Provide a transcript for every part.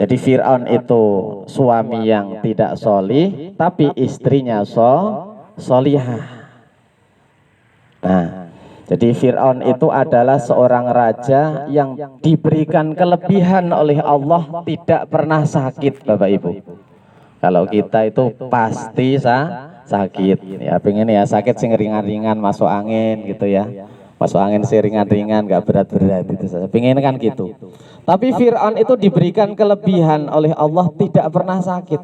Jadi Fir'aun itu suami yang tidak solih, tapi istrinya solihah. Nah, jadi Fir'aun itu adalah seorang raja yang diberikan kelebihan oleh Allah, tidak pernah sakit, Bapak Ibu. Kalau kita itu pasti sakit, ya pengen ya sakit sing ringan-ringan, masuk angin gitu ya. Masuk angin sing ringan-ringan, gak berat-berat itu saja. Pengen kan gitu. Tapi Fir'aun itu diberikan kelebihan oleh Allah, tidak pernah sakit.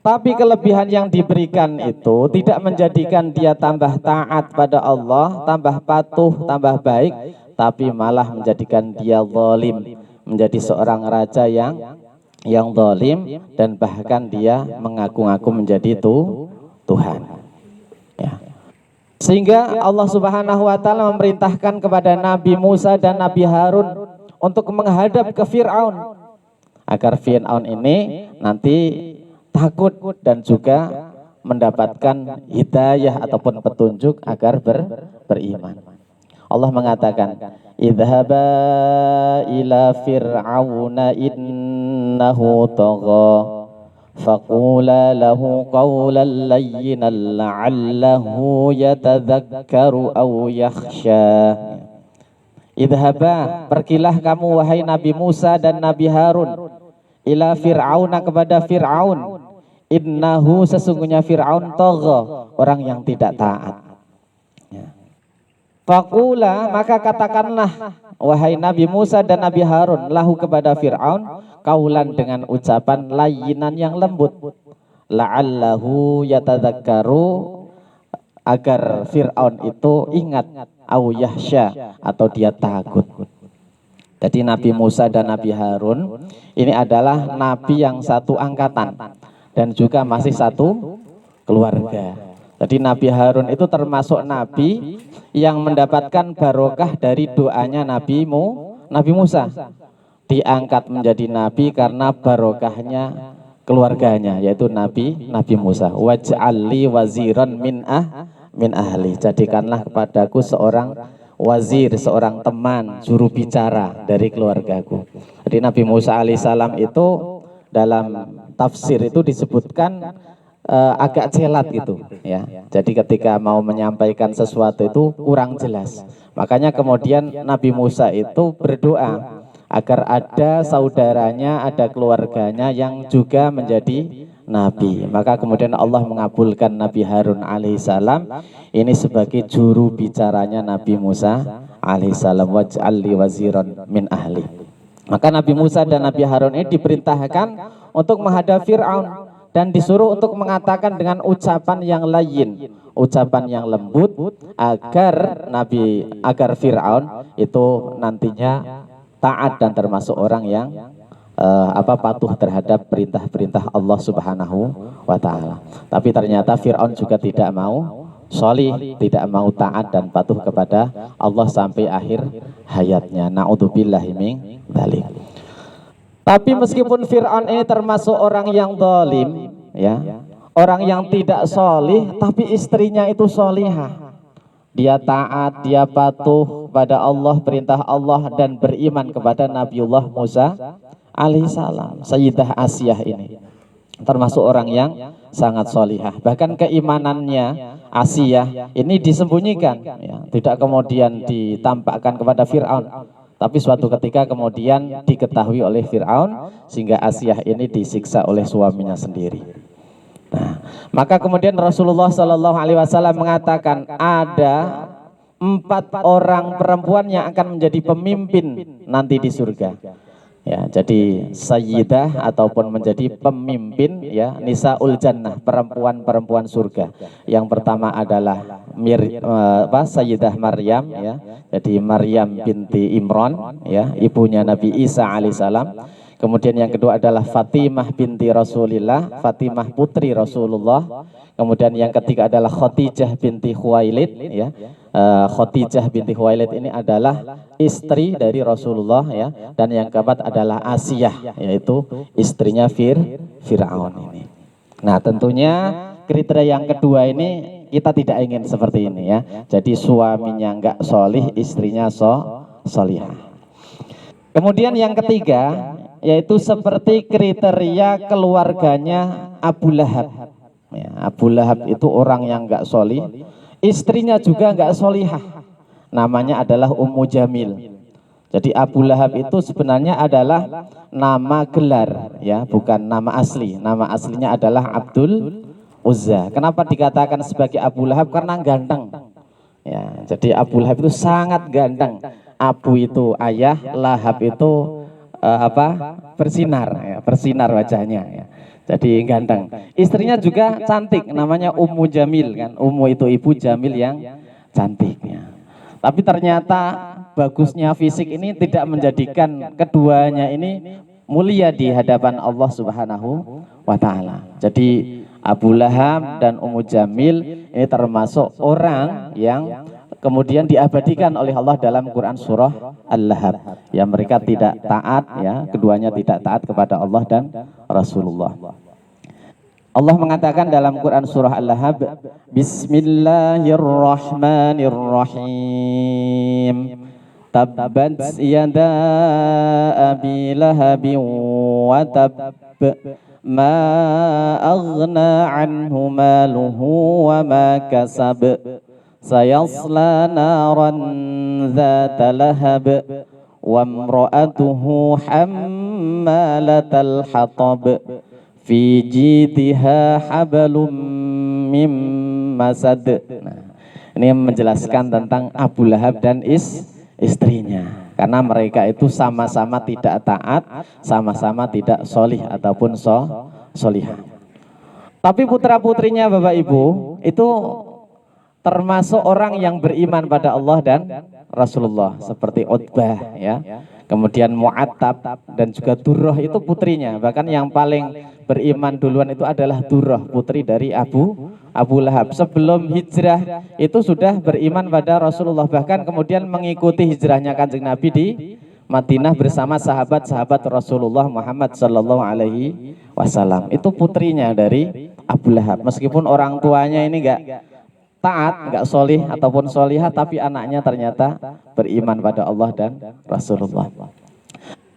Tapi kelebihan yang diberikan itu tidak menjadikan dia tambah taat pada Allah, tambah patuh, tambah baik, tapi malah menjadikan dia zalim, menjadi seorang raja yang zalim, dan bahkan dia mengaku-ngaku menjadi Tuhan. Ya. Sehingga Allah Subhanahu wa taala memerintahkan kepada Nabi Musa dan Nabi Harun untuk menghadap ke Fir'aun, agar Fir'aun ini nanti takut dan juga mendapatkan hidayah ataupun petunjuk agar beriman. Allah mengatakan, idhaba ila fir'auna innahu tagha faqula lahu qawlan layyinan la'allahu yatadhakkaru aw yakhsha. Idhaba, pergilah kamu wahai Nabi Musa dan Nabi Harun, ila fir'auna, kepada Fir'aun. Innahu, sesungguhnya Fir'aun, tagha, orang yang tidak taat. Faqula, maka katakanlah wahai Nabi Musa dan Nabi Harun, lahu, kepada Fir'aun, kaulan, dengan ucapan layyinan yang lembut, la'allahu yatadzakkaru, agar Fir'aun itu ingat, au yahsya, atau dia takut. Jadi Nabi Musa dan Nabi Harun ini adalah nabi yang satu angkatan dan juga masih satu keluarga. Jadi Nabi Harun itu termasuk nabi yang mendapatkan barokah dari doanya Nabi Musa. Diangkat menjadi nabi karena barokahnya keluarganya, yaitu Nabi Musa. Waj'alli waziran min ahli. Jadikanlah kepadaku seorang wazir, seorang teman, juru bicara dari keluargaku. Jadi Nabi Musa alaihissalam itu dalam tafsir itu disebutkan agak celat gitu ya. Jadi ketika mau menyampaikan sesuatu itu kurang jelas. Makanya kemudian Nabi Musa itu berdoa agar ada saudaranya, ada keluarganya yang juga menjadi nabi. Maka kemudian Allah mengabulkan Nabi Harun alaihissalam ini sebagai juru bicaranya Nabi Musa alaihissalam. Waj'alli waziran min ahli. Maka Nabi Musa dan Nabi Harun ini diperintahkan untuk menghadap Fir'aun dan disuruh untuk mengatakan dengan ucapan yang layyin, ucapan yang lembut, agar Fir'aun itu nantinya taat dan termasuk orang yang patuh terhadap perintah-perintah Allah Subhanahu wa taala. Tapi ternyata Fir'aun juga tidak mau sholih, tidak mau taat dan patuh kepada Allah sampai akhir hayatnya. Na'udzubillahi min dzalik. Tapi meskipun Fir'aun ini termasuk orang yang zalim, ya, orang yang tidak sholih, tapi istrinya itu sholihah. Dia taat, dia patuh pada Allah, perintah Allah, dan beriman kepada Nabiullah Musa alaihissalam. Sayyidah Asiyah ini termasuk orang yang sangat sholihah. Bahkan keimanannya Asiyah ini disembunyikan, ya, tidak kemudian ditampakkan kepada Fir'aun. Tapi suatu ketika kemudian diketahui oleh Fir'aun, sehingga Asiyah ini disiksa oleh suaminya sendiri. Nah, maka kemudian Rasulullah SAW mengatakan ada 4 orang perempuan yang akan menjadi pemimpin nanti di surga. Ya, jadi sayyidah ataupun menjadi pemimpin, ya, nisaul jannah, perempuan-perempuan surga. Yang pertama adalah Sayyidah Maryam, ya. Jadi Maryam binti Imran, ya, ibunya Nabi Isa alaihissalam. Kemudian yang kedua adalah Fatimah binti Rasulillah, Fatimah putri Rasulullah. Kemudian yang ketiga adalah Khadijah binti Khuwailid, ya. Khadijah binti Khuwailid ini adalah istri dari Rasulullah, ya. Dan yang keempat adalah Asiyah, yaitu istrinya Fir'aun ini. Nah, tentunya kriteria yang kedua ini kita tidak ingin seperti ini, ya. Jadi suaminya enggak sholih, istrinya sholihah. Kemudian yang ketiga, yaitu seperti kriteria keluarganya Abu Lahab. Ya, Abu Lahab itu orang yang enggak solih, istrinya juga enggak solihah. Namanya adalah Ummu Jamil. Jadi Abu Lahab itu sebenarnya adalah nama gelar, ya, bukan nama asli. Nama aslinya adalah Abdul Uzza. Kenapa dikatakan sebagai Abu Lahab? Karena ganteng. Ya, jadi Abu Lahab itu sangat ganteng. Abu itu ayah, Lahab itu bersinar, ya, bersinar wajahnya. Ya. Jadi ganteng. Istrinya juga cantik, namanya Ummu Jamil kan. Ummu itu ibu, Jamil yang cantik. Ya. Tapi ternyata bagusnya fisik ini tidak menjadikan keduanya ini mulia di hadapan Allah Subhanahu wa Ta'ala. Jadi Abu Lahab dan Ummu Jamil ini termasuk orang yang kemudian diabadikan oleh Allah dalam Quran surah Al-Lahab. Ya, mereka tidak taat, ya, keduanya tidak taat kepada Allah dan Rasulullah. Allah mengatakan dalam Quran surah Al-Lahab, Bismillahirrahmanirrahim. Tabbat yada abi lahabin wa tab, ma aghna anhu maluhu wa ma kasab, sayasla naran dhata lahab, wa imra'atuhu hammalatal hatab, fi jidha hablum mim masad. Nah, ini menjelaskan tentang Abu Lahab dan istrinya, karena mereka itu sama-sama tidak taat, sama-sama tidak solih ataupun solihah. Tapi putra putrinya Bapak Ibu itu termasuk orang yang beriman pada Allah dan Rasulullah, seperti Utbah, ya. Kemudian Mu'attab dan juga Durrah itu putrinya. Bahkan yang paling beriman duluan itu adalah Durrah, putri dari Abu Lahab. Sebelum hijrah itu sudah beriman pada Rasulullah. Bahkan kemudian mengikuti hijrahnya Kanjeng Nabi di Madinah bersama sahabat-sahabat Rasulullah Muhammad Sallallahu Alaihi Wasallam. Itu putrinya dari Abu Lahab. Meskipun orang tuanya ini enggak taat, enggak solih ataupun solihah, tapi anaknya ternyata beriman pada Allah dan Rasulullah.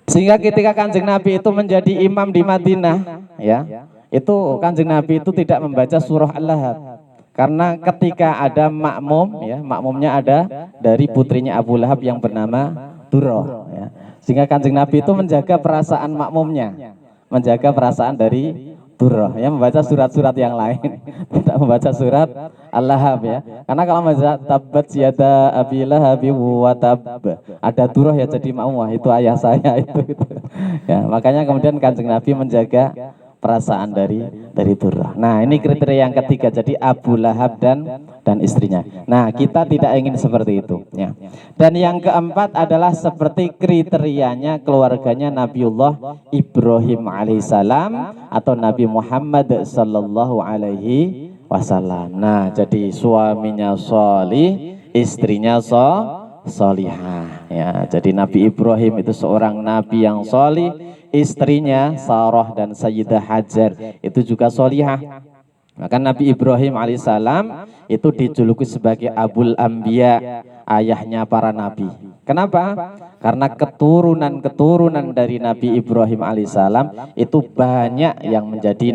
Sehingga ketika Kanjeng Nabi itu menjadi imam di Madinah, ya, itu Kanjeng Nabi itu tidak membaca surah Al-Lahab, karena ketika ada makmum, ya, makmumnya ada dari putrinya Abu Lahab yang bernama Durrah, ya. Sehingga Kanjeng Nabi itu menjaga perasaan makmumnya, menjaga perasaan dari Durrah, ya, membaca surat-surat yang lain, tidak membaca surat Al-Lahab, ya. Karena kalau membaca tabbat yada abi lahabin wa tab, ada Durrah ya jadi makmum, itu ayah saya itu. Ya, makanya kemudian Kanjeng Nabi menjaga perasaan dari Durrah. Nah, ini kriteria yang ketiga, jadi Abu Lahab dan istrinya. Nah, kita tidak ingin seperti itu, ya. Dan yang keempat adalah seperti kriterianya keluarganya Nabiullah Ibrahim alaihissalam atau Nabi Muhammad sallallahu alaihi wasallam. Nah, jadi suaminya solih, istrinya solihah, ya. Jadi Nabi Ibrahim itu seorang nabi yang solih, istrinya Sarah dan Sayyidah Hajar itu juga solihah. Maka Nabi Ibrahim alaihissalam itu dijuluki sebagai Abul Anbiya, ayahnya para nabi. Kenapa? Karena keturunan dari Nabi Ibrahim alaihissalam itu banyak yang menjadi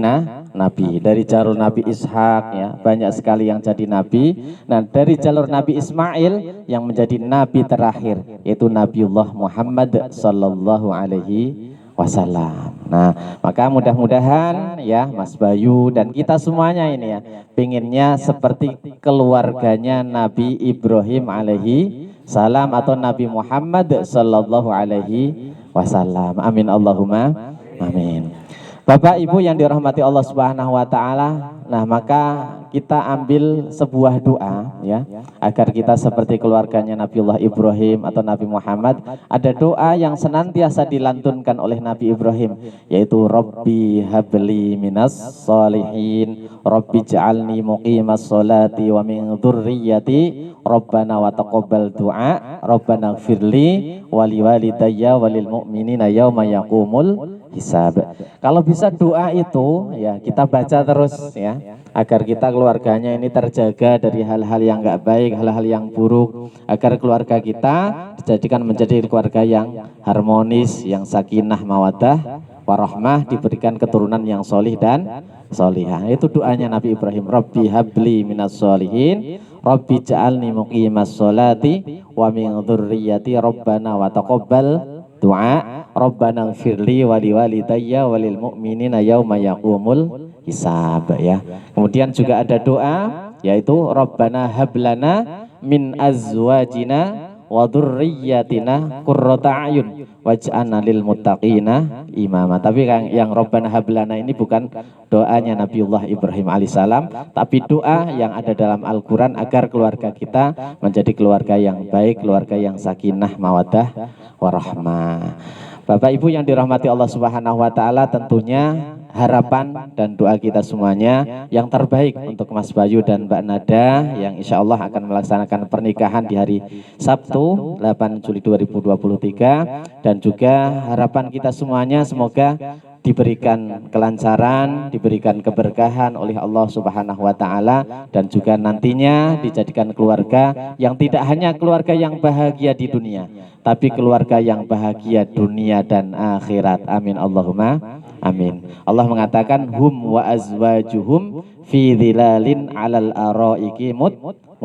nabi. Dari jalur Nabi Ishak, ya, banyak sekali yang jadi nabi. Nah, dari jalur Nabi Ismail yang menjadi nabi terakhir yaitu Nabiullah Muhammad sallallahu alaihi wasallam. Nah, maka mudah-mudahan, ya, Mas Bayu dan kita semuanya ini, ya, pinginnya seperti keluarganya Nabi Ibrahim alaihi salam atau Nabi Muhammad sallallahu alaihi wasallam. Amin Allahumma amin. Bapak Ibu yang dirahmati Allah Subhanahu wa taala, nah, maka kita ambil sebuah doa, ya, agar kita seperti keluarganya Nabiullah Ibrahim atau Nabi Muhammad. Ada doa yang senantiasa dilantunkan oleh Nabi Ibrahim, yaitu Rabbi habli minas solihin, Rabbi ja'alni muqimas sholati wa min dzurriyyati, Rabbana wa taqabbal du'a, Rabbana ighfirli wa liwalidayya walil mu'minina yauma yaqumul hisab. Kalau bisa doa itu ya kita baca terus ya, agar kita keluarganya ini terjaga dari hal-hal yang enggak baik, hal-hal yang buruk, agar keluarga kita dijadikan menjadi keluarga yang harmonis, yang sakinah mawaddah warahmah, diberikan keturunan yang solih dan solihah. Itu doanya Nabi Ibrahim, Rabbi habli minas solihin, Rabbi ja'alni muqimas sholati wa min dzurriyyati rabbana wa taqabbal du'a, rabbana ighfirli wa liwalidayya walil mu'minina yauma yaqumul hisab ya. Kemudian juga ada doa yaitu Rabbana hablana min azwajina wa dzurriyyatina qurrata a'yun waj'alna lil muttaqina imama. Tapi yang Rabbana hablana ini bukan doanya Nabiullah Ibrahim alaihissalam, tapi doa yang ada dalam Al-Qur'an agar keluarga kita menjadi keluarga yang baik, keluarga yang sakinah mawaddah warahmah. Bapak Ibu yang dirahmati Allah Subhanahu wa taala, tentunya harapan dan doa kita semuanya yang terbaik untuk Mas Bayu dan Mbak Nada yang insya Allah akan melaksanakan pernikahan di hari Sabtu 8 Juli 2023, dan juga harapan kita semuanya semoga diberikan kelancaran, diberikan keberkahan oleh Allah Subhanahu wa taala, dan juga nantinya dijadikan keluarga yang tidak hanya keluarga yang bahagia di dunia, tapi keluarga yang bahagia dunia dan akhirat. Amin Allahumma amin. Allah mengatakan hum wa azwajuhum fi dhilalin 'alal araiki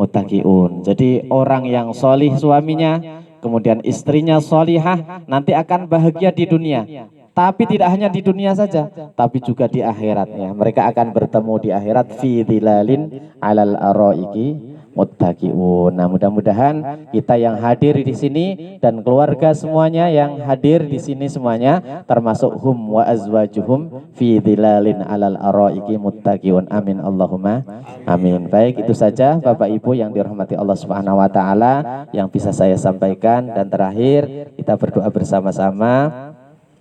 muttaqiun. Jadi orang yang solih suaminya, kemudian istrinya solihah, nanti akan bahagia di dunia. Tapi tidak hanya di dunia saja, tapi juga di akhiratnya. Mereka akan bertemu di akhirat fi dhilalin 'alal araiki muttaqiun. Nah, mudah-mudahan kita yang hadir di sini dan keluarga semuanya yang hadir di sini semuanya termasuk hum wa azwajuhum fi dhilalin 'alal araiki muttaqiun. Amin Allahumma amin. Baik, itu saja Bapak Ibu yang dirahmati Allah Subhanahu wa taala yang bisa saya sampaikan, dan terakhir kita berdoa bersama-sama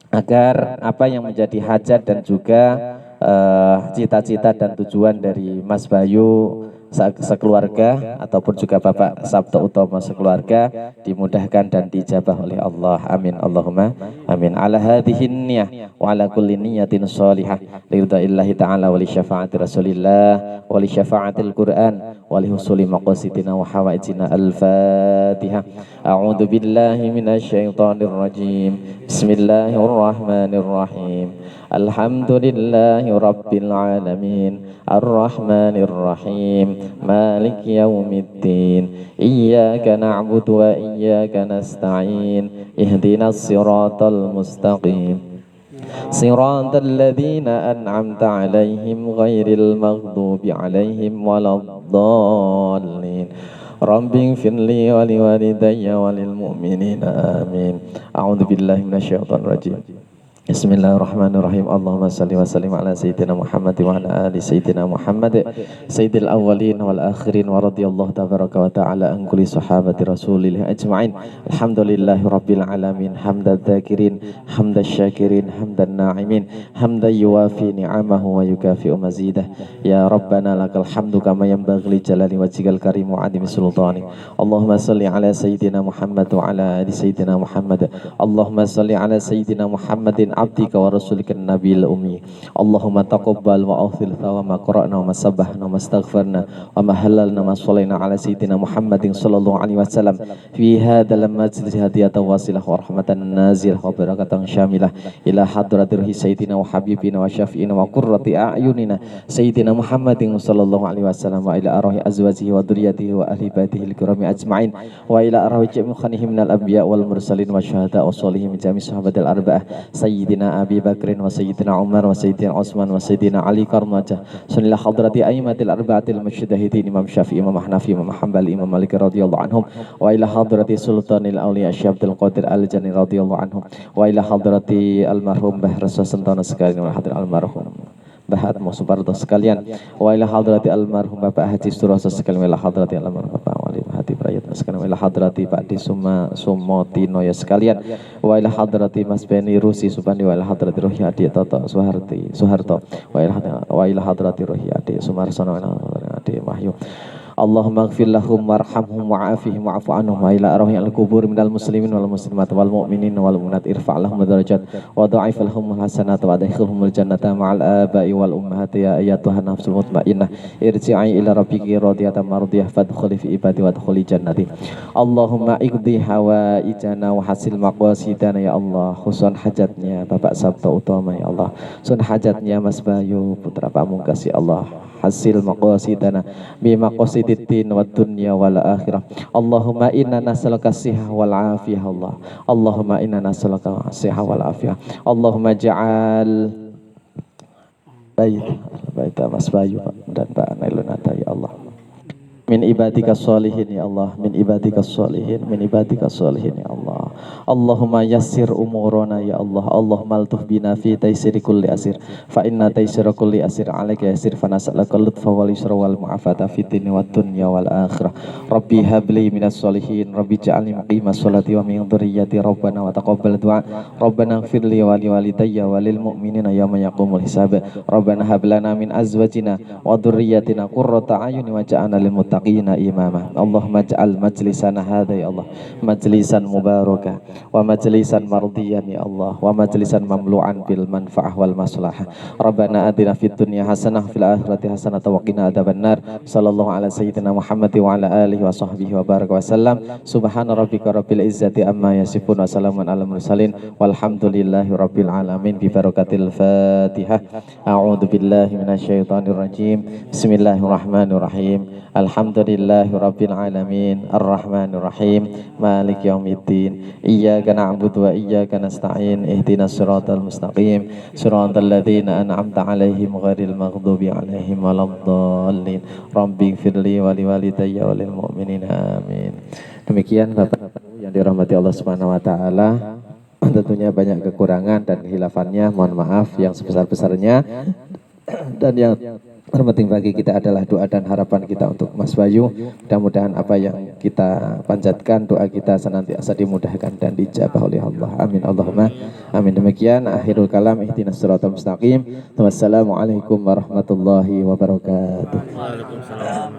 agar apa yang menjadi hajat dan juga cita-cita dan tujuan dari Mas Bayu sekeluarga ataupun juga Bapak Sabto Utomo sekeluarga dimudahkan dan dijabah oleh Allah. Amin Allahumma amin. Ala hadhihi niyyah wa ala kulli niyyatin shalihah liridaillahi ta'ala wa li syafaati Rasulillah wa li syafaatil Qur'an wa li husuli maqasidina wa hawaijina. Al-Fatihah. A'udzu billahi minasyaitonir rajim. Bismillahirrahmanirrahim. Alhamdulillahi rabbil alamin. Ar-Rahmanir Rahim. Malik yaumiddin. Iyyaka na'budu wa iyyaka nasta'in. Ihdinas siratal mustaqim. Siratal ladzina an'amta 'alaihim ghairil maghdubi 'alaihim waladdallin. Rabbi ighfirli wa liwalidayya walil mu'minina amin. A'udzu billahi minasyaitonir rajim. Bismillahirrahmanirrahim. Allahumma salli wa sallim ala sayyidina Muhammad wa ala ali sayyidina Muhammad sayyidil awwalin wal akhirin wa radiyallahu tabaraka wa ta'ala an kulli sahabati rasulillah ajma'in. Alhamdulillahi rabbil alamin. Hamdad dzakirin, hamdasy syakirin, hamdan na'imin, hamdan yuwafi ni'amahu wa yukafi'u mazidah. Ya Rabbana lakal hamdu kama yanbaghi li jalali wajhikal karim wa 'azimi sultani. Allahumma salli ala sayyidina Muhammad wa ala ali sayyidina Muhammad. Allahumma salli ala sayyidina Muhammadin abdika wa rasulika nabiyil ummi. Allahumma taqabbal wa aghfir wa ma qara'na wa ma sabbahna wa ma astaghfarna wa ma halalna wa shallaina ala sayyidina Muhammadin sallallahu alaihi wasallam fi hadzal majlis hadiyatan wasilah wa rahmatan nazilah wa barakatan syamilah ila hadratir sayyidina wa habibina wa syafi'ina wa qurrati a'yunina sayyidina Muhammadin sallallahu alaihi wasallam wa ila arwahi azwajihi wa dzurriyyatihi wa ahli baitihi al-kirami ajma'in wa ila arwahi jami'i khanihim minal anbiya wal mursalin wa syuhada wa sholihin min jami' sahabatil arba'ah Sayyidina Abi Bakrin wa Sayyidina Umar wa Sayyidina Utsman wa Sayyidina Ali Karmajah sunnilah hadrati aimatil arba'atil musyahidin Imam Syafi'i, Imam Hanafi, Imam Hanbali, Imam Malik radhiyallahu anhum wa ila hadrati sultanil auliya Syekh Abdul Qadir Al-Jani radhiyallahu anhum wa ila hadrati almarhum Mbah Rasul Sentana sekalian wa hadir almarhum Bahat Mo Suparto sekalian wa ila hadrati almarhum Bapak Haji Suroso sekalian wa ila hadrati almarhum Bapak Wali Hati Prayitna sekalian wa ila hadrati Pak Di Sumotino ya sekalian wa ila hadrati Mas Beni Rusi Subandi wa ila hadrati Rohyadi Toto Suharto wa ila hadrati Rohyadi Sumarsono wa ila hadrati Mahyu. Allahumma ighfir lahum warhamhum wa'afihim wa'fu anhum wa ila arwahil qubur minal muslimin wal muslimat wal mu'minin wal mu'minat irfa' lahum darajat wa dha'if lahum hasanat wa adkhilhumul jannata ma'al aba'i wal ummahati ya ayyatuhan nafsul mutmainnah irji'i ila rabbiki radiyatan mardiyah fadkhuli fi ibadi wa dkhuli jannati. Allahumma iqdi hawaijana wa hasil maqasidana ya Allah. Husun hajatnya Bapak Sabto Utama ya Allah, sun hajatnya Mas Bayu putra pamungkas ya Allah, hasil maqasidana bi maqasididdin wa dunya wal akhirah. Allahumma inna nas'aluka sihah wal afiyah Allah. Allahumma inna nas'aluka sihah wal afiyah. Allahumma ja'al bait Mas Bayu dan Pak Nailunata ya Allah min ibadika sholihin ya Allah, min ibadika sholihin, min ibadika sholihin ya Allah. Allahumma yassir umurana ya Allah. Allahumma altuf bina fi taysiri kulli asir fa inna taysira kulli asir alaika yasir fa nas'aluka lutfa wal yusra wal mu'afata fid dini wad dunya wal akhirah. Rabbi habli minas sholihin, Rabbi ja'alni muqimas sholati wa min dhurriyyati rabbana wa taqabbal du'a. Rabbana ighfir li wa li walidayya wa lil mu'minina yawma yaqumul hisab. Rabbana hab lana min azwajina wa dhurriyyatina qurrata a'yunin waj'alna lil muttaqina imama. Allahumma ja'al majlisana hadha ya Allah majlisan mubarakah wa majlisan mardiyan ya Allah wa majlisan mamlu'an bil manfa'ah wal maslahah. Rabbana atina fid dunya hasanah fil akhirati hasanah wa qina adzabannar. Sallallahu ala sayyidina Muhammad wa ala alihi wa sahbihi wa baraka wa sallam. Subhana rabbika rabbil izzati amma yasifun wa salamun alal mursalin walhamdulillahi rabbil alamin bi barakatil Fatihah. A'udzu billahi minasyaitonir rajim. Bismillahirrahmanirrahim. Alhamdulillahi rabbil alamin arrahmanir rahim maliki yaumiddin iyyaka na'budu wa iyyaka nasta'in ihdinas siratal mustaqim siratal ladzina an'amta 'alaihim ghairil maghdubi 'alaihim waladdallin. Rabbi ighfirli wa liwalidayya wa lil mu'minina amin. Demikian Bapak yang dirahmati Allah Subhanahu wa taala, tentunya banyak kekurangan dan kehilafannya, mohon maaf yang sebesar-besarnya. Dan yang terpenting bagi kita adalah doa dan harapan kita untuk Mas Bayu. Mudah-mudahan apa yang kita panjatkan, doa kita senantiasa dimudahkan dan dijabah oleh Allah. Amin Allahumma amin. Demikian akhirul kalam, ihdinas siratal mustaqim. Wassalamualaikum warahmatullahi wabarakatuh. Waalaikumsalam.